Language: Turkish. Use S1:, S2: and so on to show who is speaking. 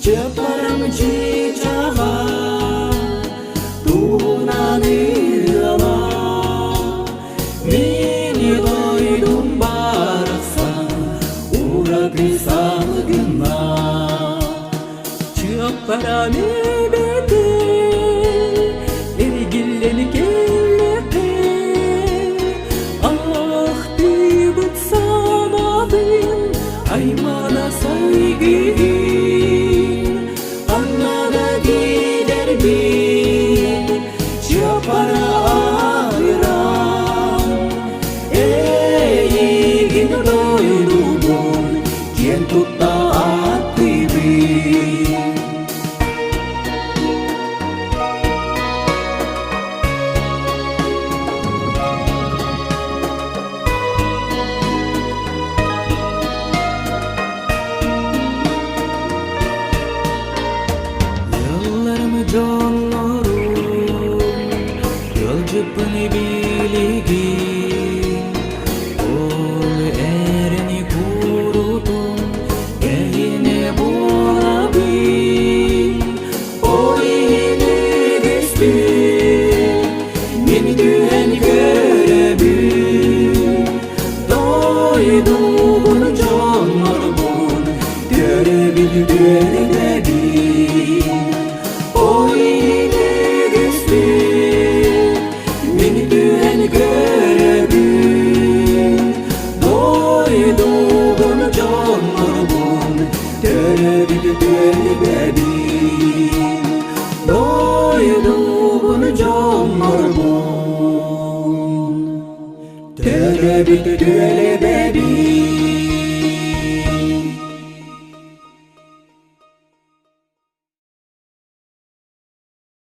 S1: Ceparım çiçağa Tuğlanırla Mini doydum baraksan Uğra bir salgına Ceparım ebedi Ergilleni kellete Ah bir bıtsamadım Aymana saygı Para ayıran Eğin doyduğun Quien tutta aktibi Yıllarımı canlarım Yolcupuni biligi Ol erini kurutun Ehine bulabil O ihine destir Beni dühen görebil Doyduğun canlar bul Görebil görebil O ihine destir Doyduğun canlar bul Görebil Doyduğun canlar bul Görebil